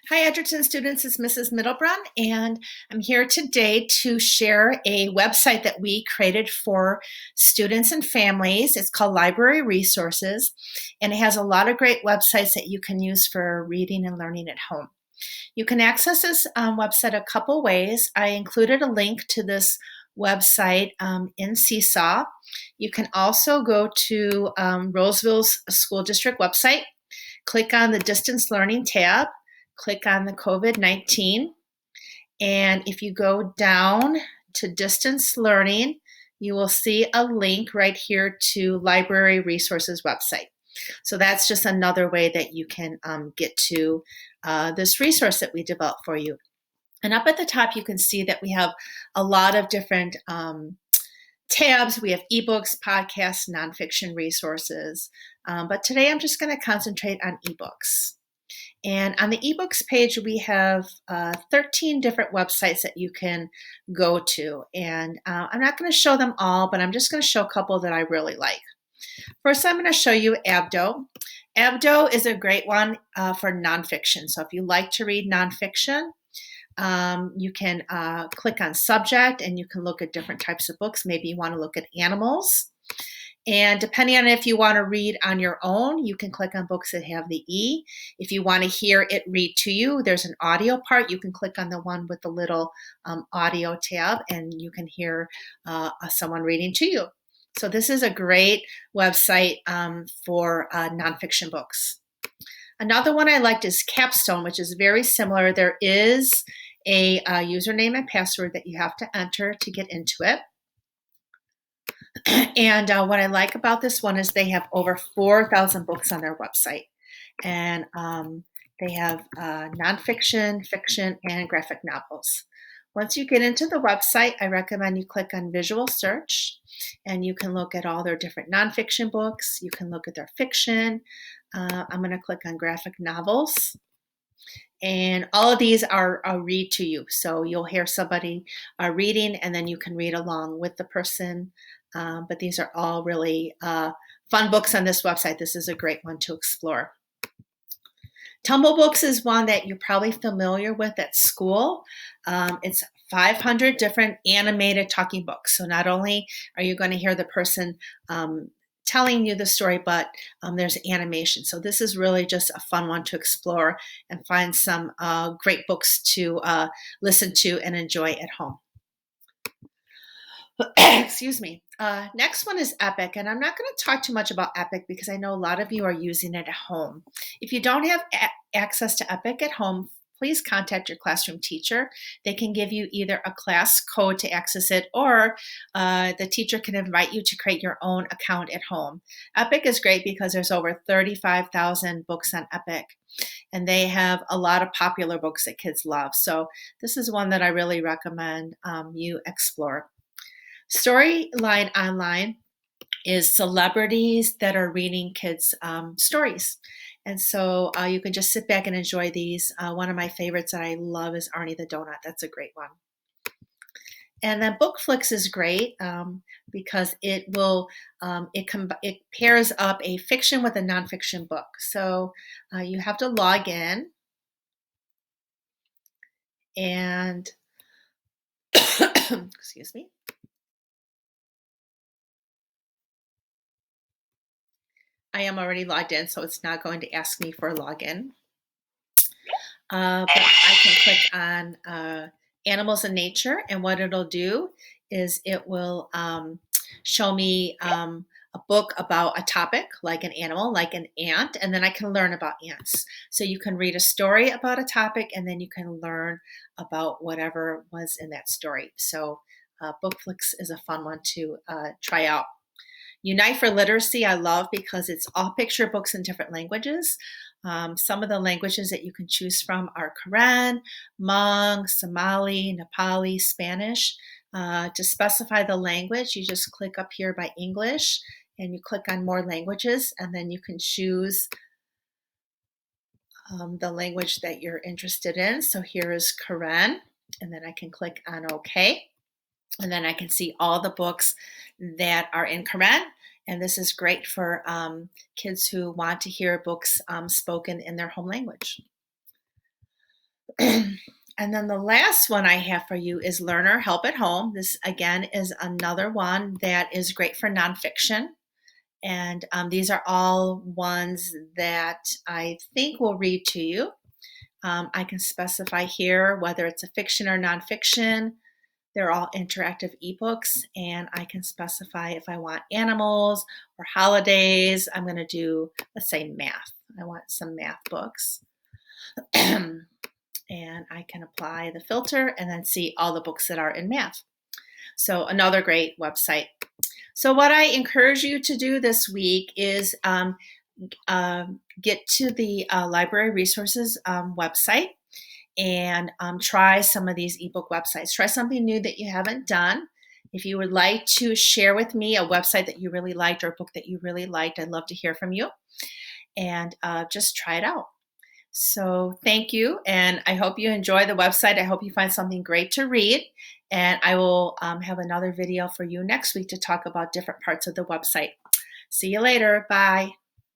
Hi, Edgerton students. It's Mrs. Middlebrun, and I'm here today to share a website that we created for students and families. It's called Library Resources, and it has a lot of great websites that you can use for reading and learning at home. You can access this website a couple ways. I included a link to this website in Seesaw. You can also go to Roseville's school district website, click on the distance learning tab, click on the COVID-19, and if you go down to distance learning, you will see a link right here to Library Resources website. So that's just another way that you can get to this resource that we developed for you. And up at the top, you can see that we have a lot of different tabs. We have ebooks, podcasts, nonfiction resources. But today I'm just going to concentrate on ebooks. And on the ebooks page, we have 13 different websites that you can go to. And I'm not going to show them all, but I'm just going to show a couple that I really like. First, I'm going to show you Abdo. Abdo is a great one for nonfiction. So if you like to read nonfiction, you can click on subject and you can look at different types of books. Maybe you want to look at animals. And depending on if you want to read on your own, you can click on books that have the E. If you want to hear it read to you, there's an audio part. You can click on the one with the little audio tab and you can hear someone reading to you. So this is a great website for nonfiction books. Another one I liked is Capstone, which is very similar. There is a username and password that you have to enter to get into it. And what I like about this one is they have over 4,000 books on their website. And they have nonfiction, fiction, and graphic novels. Once you get into the website, I recommend you click on visual search and you can look at all their different nonfiction books. You can look at their fiction. I'm going to click on graphic novels. And all of these are read to you. So you'll hear somebody reading and then you can read along with the person. But these are all really fun books on this website. This is a great one to explore. TumbleBooks is one that you're probably familiar with at school. It's 500 different animated talking books. So not only are you going to hear the person telling you the story, but there's animation. So this is really just a fun one to explore and find some great books to listen to and enjoy at home. Excuse me. Next one is Epic, and I'm not going to talk too much about Epic because I know a lot of you are using it at home. If you don't have access to Epic at home, please contact your classroom teacher. They can give you either a class code to access it or the teacher can invite you to create your own account at home. Epic is great because there's over 35,000 books on Epic, and they have a lot of popular books that kids love. So this is one that I really recommend you explore. Storyline Online is celebrities that are reading kids' stories. And so you can just sit back and enjoy these. One of my favorites that I love is Arnie the Donut. That's a great one. And then Bookflix is great because it will it pairs up a fiction with a nonfiction book. So you have to log in and excuse me. I am already logged in, so it's not going to ask me for a login. But I can click on Animals in Nature, and what it'll do is it will show me a book about a topic, like an animal, like an ant, and then I can learn about ants. So you can read a story about a topic, and then you can learn about whatever was in that story. So Bookflix is a fun one to try out. Unite for Literacy I love because it's all picture books in different languages. Some of the languages that you can choose from are Karen, Hmong, Somali, Nepali, Spanish. To specify the language, you just click up here by English and you click on more languages and then you can choose the language that you're interested in. So here is Karen and then I can click on OK. And then I can see all the books that are in Karen. And this is great for kids who want to hear books spoken in their home language. And then the last one I have for you is Learner Help at Home. This again is another one that is great for nonfiction. And these are all ones that I think will read to you. I can specify here whether it's a fiction or nonfiction. They're all interactive ebooks, and I can specify if I want animals or holidays. I'm going to do, let's say, math. I want some math books. And I can apply the filter and then see all the books that are in math. So another great website. So what I encourage you to do this week is get to the library resources website and try some of these ebook websites. Try something new that you haven't done. If you would like to share with me a website that you really liked or a book that you really liked, I'd love to hear from you. And just try it out. So thank you, and I hope you enjoy the website. I hope you find something great to read, and I will have another video for you next week to talk about different parts of the website. See you later. Bye.